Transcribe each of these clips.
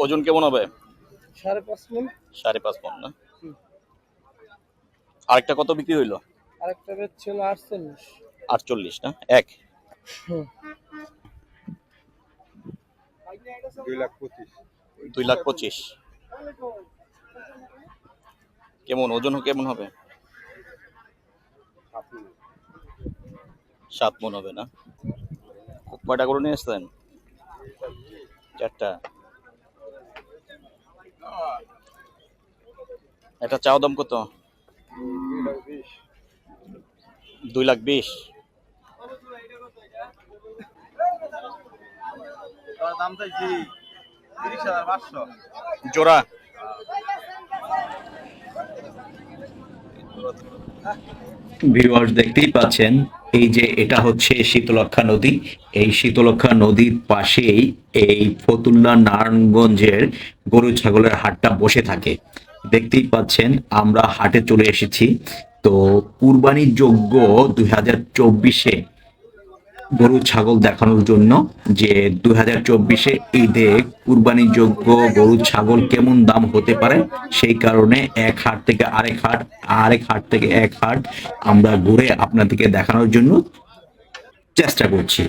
ওজন কেমন হবে? 5.5 মণ। 5.5 মণ না? আরেকটা কত বিক্রি হইলো? আরেকটা রেট ছিল 48। 48 না? এক 2,25,000। কেমন ওজন কেমন হবে? 7 মণ হবে না? কয়টা গরু নিয়ে আসছেন? 4টা। এটা চাওয়া দাম কত? 2,20,000। দাম চাইছি 30,500 জোড়া। ভিউয়ার্স দেখতেই পাচ্ছেন এই যে এটা হচ্ছে শীতলক্ষ্যা নদী। এই শীতলক্ষ্যা নদীর পাশেই এই ফতুল্লা নারায়ণগঞ্জের গরু ছাগলের হাটটা বসে থাকে। দেখতেই পাচ্ছেন আমরা হাটে চলে এসেছি। তো কুরবানির যোগ্য 2024-এ গরু ছাগল দেখানোর জন্য যে 2024-এ ঈদে কুরবানির যোগ্য গরু ছাগল কেমন দাম হতে পারে সেই কারণে এক হাট থেকে আরেক হাট, আরেক হাট থেকে এক হাট আমরা ঘুরে আপনাদেরকে দেখানোর জন্য চেষ্টা করছি।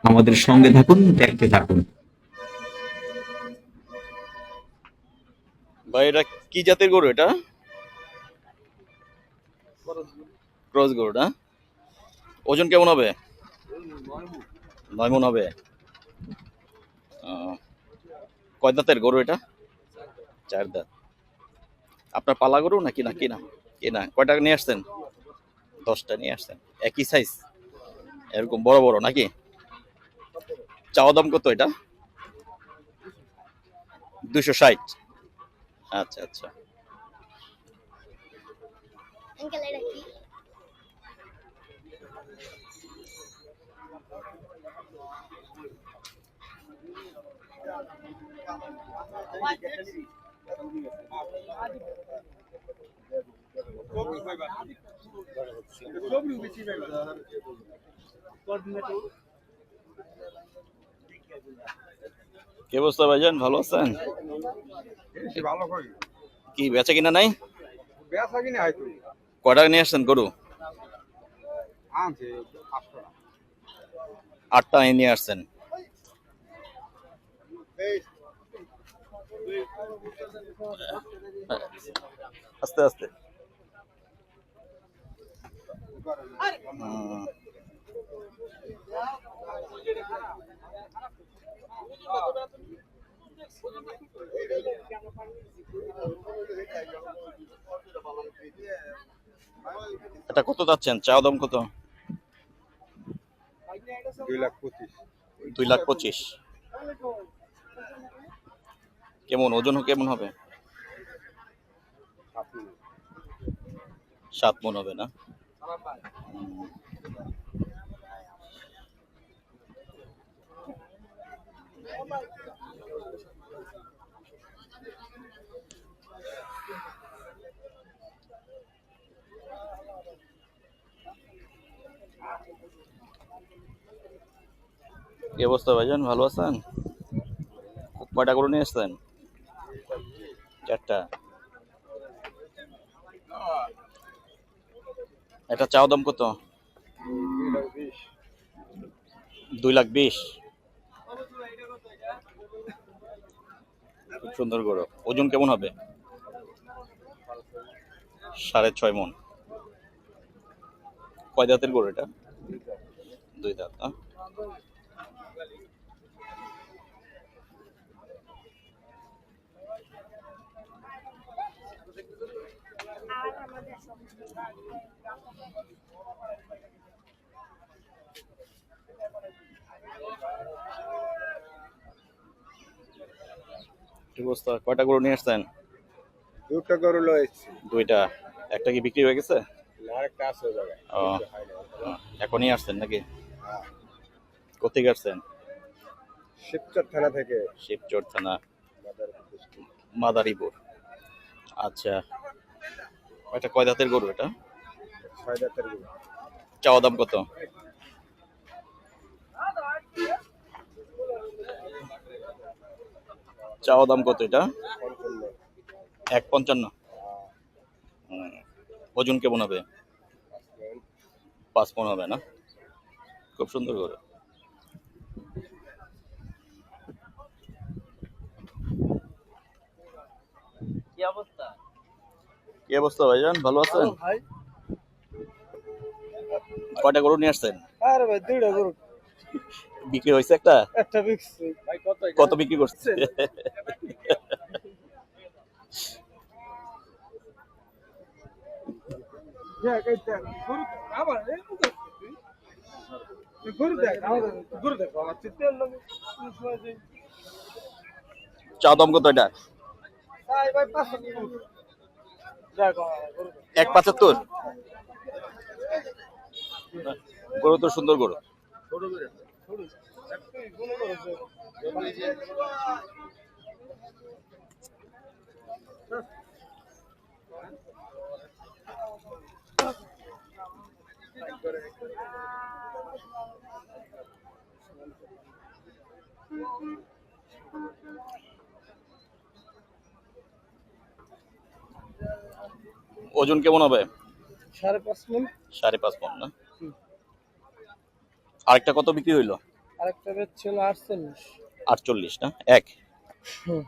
আমাদের সঙ্গে থাকুন, দেখতে থাকুন। ভাই এটা কি জাতের গরু? এটা ক্রস গরু না? ওজন কেমন হবে? 9 মণ হবে। কয় দাঁতের গরু এটা? 4 দাঁত। আপনার পালা গরু নাকি না কিনা? কিনা। কয়টা নিয়ে আসছেন? 10টা নিয়ে আসছেন। একই সাইজ, এরকম বড় বড় নাকি? চাওয়া দাম কত এটা? 260। আচ্ছা আচ্ছা। কি অবস্থা ভাইজান, ভালো আছেন? কি বেচা কিনা নাই? কয়টা নিয়ে আসছেন গরু? 8টা নিয়ে আসছেন। আস্তে আস্তে। এটা কত যাচ্ছেন? চাওয়া দাম কত? 2,25,000। কেমন ওজন কেমন হবে? 7 মণ হবে না? কি অবস্থা ভাইজান, ভালো আছেন? কয়টা গরু নিয়ে আসছেন? 4টা। এটা চাওয়া দাম কত? 2,20,000। খুব সুন্দর গরু। ওজন কেমন হবে? 6.5 মণ। কয় দাঁতের গরু এটা? 2 দাঁত না? কি অবস্থা? কয়টা গরু নিয়ে আসছেন? 2টা গরু লয়েছি। 2টা। একটা কি বিক্রি হয়ে গেছে? আরেকটা আছে জায়গায়। এখনই আসছেন নাকি? কোথেকে আসছেন? শিবচর থানা থেকে। শিবচর থানা, মাদারীপুর। আচ্ছা, এটা কয় দাঁতের গরু এটা? 6 দাঁতের গরু। চাওয়া দাম কত? চাওয়া দাম কত এটা? 55। 1.55। ওজন কেমন হবে? 5 মণ হবে না? খুব সুন্দর গরু। কি অবস্থা ভাইজান, ভালো আছেন? ভাই কয়টা গরু নিয়ে আসছেন? আরে ভাই দুইটা গরু, বিক্রি হয়েছে একটা? একটা বিক্রি ভাই। কত বিক্রি করছে? দেখ এই দেখ গরু আবার এই গরু দেখ আমাদের গরু দেখ আমার তেল লাগে সময় দেই। চাওয়া দাম কত এটা? তাই ভাই 500 গরু দেখ গরু 1.75। গরু তো সুন্দর গরু। ছোট করে ছোট একটু গুলো করে ওজন কেমন হবে? 5.5 মণ। 5.5 মণ না? আরেকটা কত বিক্রি হইলো? আরেকটা বেচ ছিল 48। 48 না? এক। হুম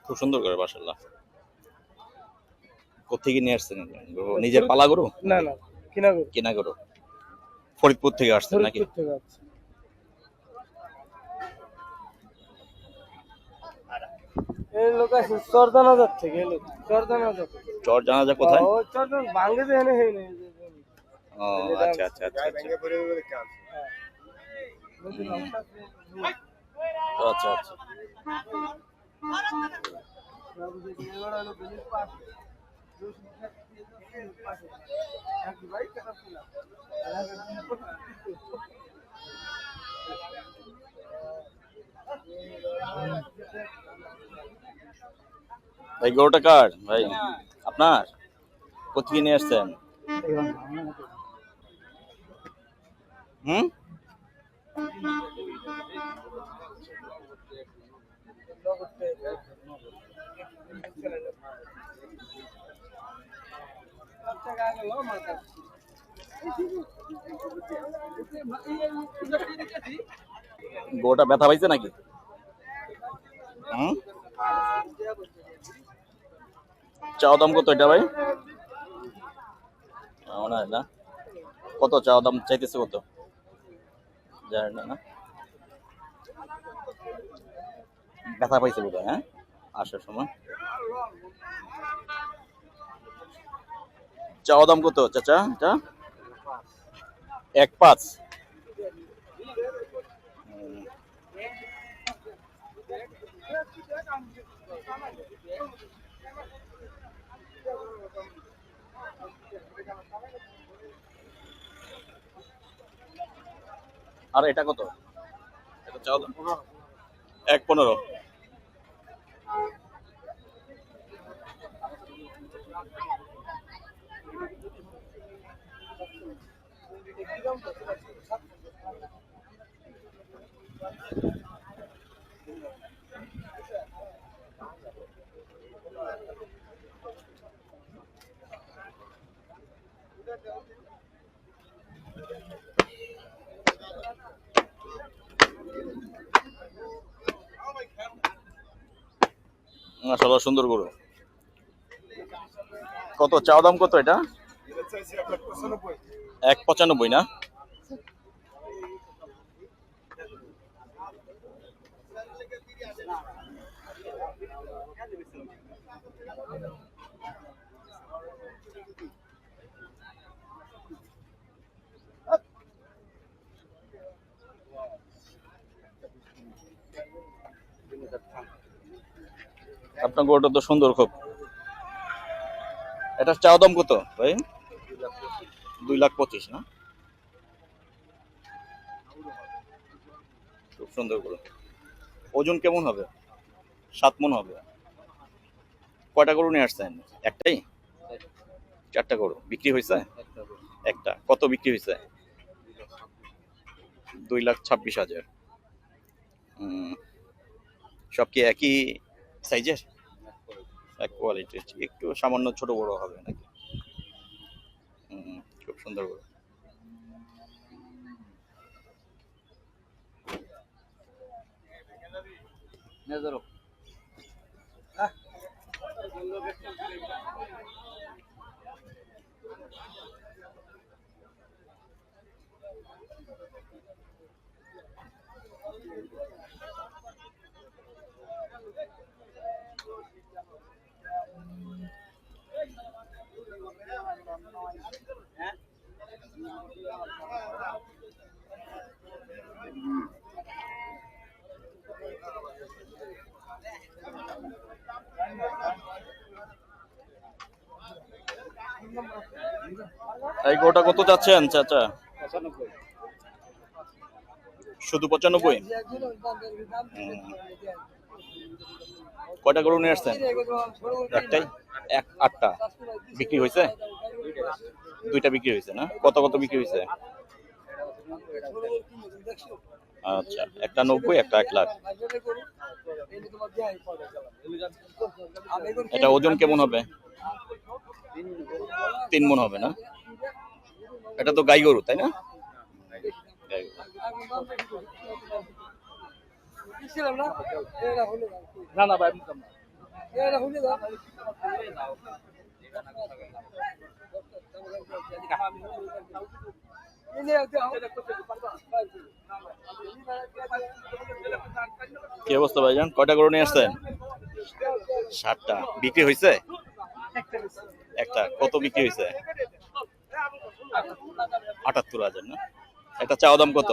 খুব সুন্দর করে মাশাআল্লাহ। কোত্থেকে নিয়ে আসছেন? নিজের পালা গরু? না না কিনা গরু, কেনা গরু? ফরিদপুর থেকে আসছেন নাকি? ফরিদপুর থেকে আছে। এই লোক আছে চরদানাজার থেকে, এই লোক চরদানাজার থেকে। চর জানাজা কোথায়? ও চরদান ভাঙ্গে যে এনে হেই নেই ও আচ্ছা আচ্ছা আচ্ছা আচ্ছা। ভেঙে পড়ে যাবে চান্স। আচ্ছা আচ্ছা। ভাই গরুটা কার ভাই? আপনার? কোথেকে নিয়ে আসছেন? হুম? গরুটা ব্যথা পাইছে নাকি? হুম? চাওয়া দাম কত এটা ভাই? মনে হয় না। কত চাওয়া দাম চাইতেছে কত? জানেন না না? ব্যথা পাইছে বোধ হয়, হ্যাঁ আসার সময়। চাওয়া দাম কত চাচা এটা? 1.5। আর এটা কত? এটা চাওয়া দাম 1.15। মাশাআল্লাহ সুন্দর গরু। কত চাওয়া দাম কত এটা? 1.95 না? আপনার গরুটা তো সুন্দর খুব। এটা চাওয়া দাম কত ভাই? 2,25,000 না? খুব সুন্দর গরু। ওজন কেমন হবে? 7 মণ হবে। কয়টা গরু নিয়ে আসছেন? একটাই? 4টা গরু বিক্রি হয়েছে? একটা। কত বিক্রি হয়েছে? 2,26,000। সব কি একই সাইজের, এক কোয়ালিটির, একটু সামান্য ছোট বড় হবে নাকি? খুব সুন্দর গরু। এই গরুটা কত চাচ্ছেন চাচা? শুধু 95? কয়টা গরু নিয়ে আসছেন? একটাই? আটটা বিক্রি হয়েছে? দুইটা বিক্রি হয়েছে না? কত কত বিক্রি হয়েছে? আচ্ছা, একটা 90, একটা 1 লাখ। এটা ওজন কেমন হবে? 3 মণ হবে না? এটা তো গাই গরু তাই না? গাই গরু। কি অবস্থা ভাইজান, কয়টা গরু নিয়ে আসছেন? 7টা বিক্রি হয়েছে? একটা কত বিক্রি হয়েছে? 78,000 না? একটা চাওয়া দাম কত?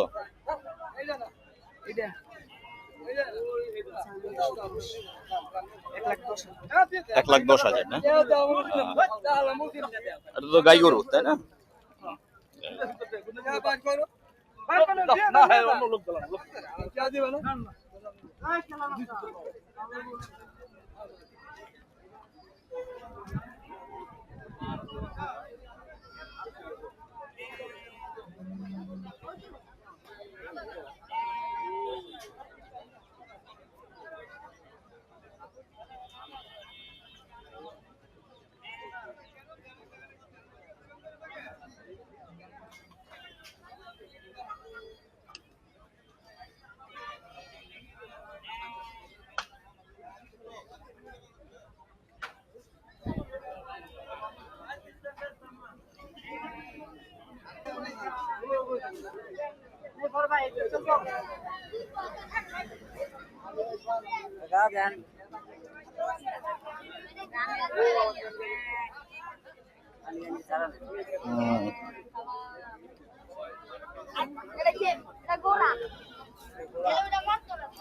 1,10,000 না? এটা তো গাই গরু তাই না?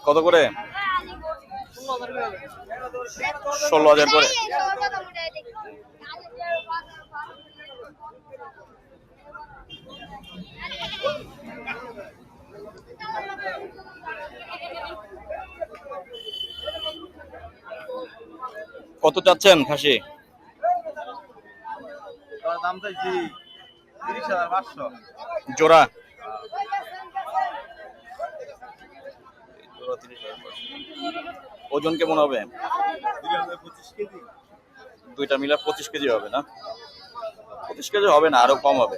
কত করে? 16,000 করে। কত চাচ্ছেন খাসি? দাম চাইছি 30,500 জোড়া? ওজন কেমন হবে? 25 কেজি। দুইটা মিলে 25 কেজি হবে না? 25 কেজি হবে না, আরো কম হবে,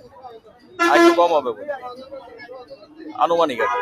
আর একটু কম হবে আনুমানিক আর কি।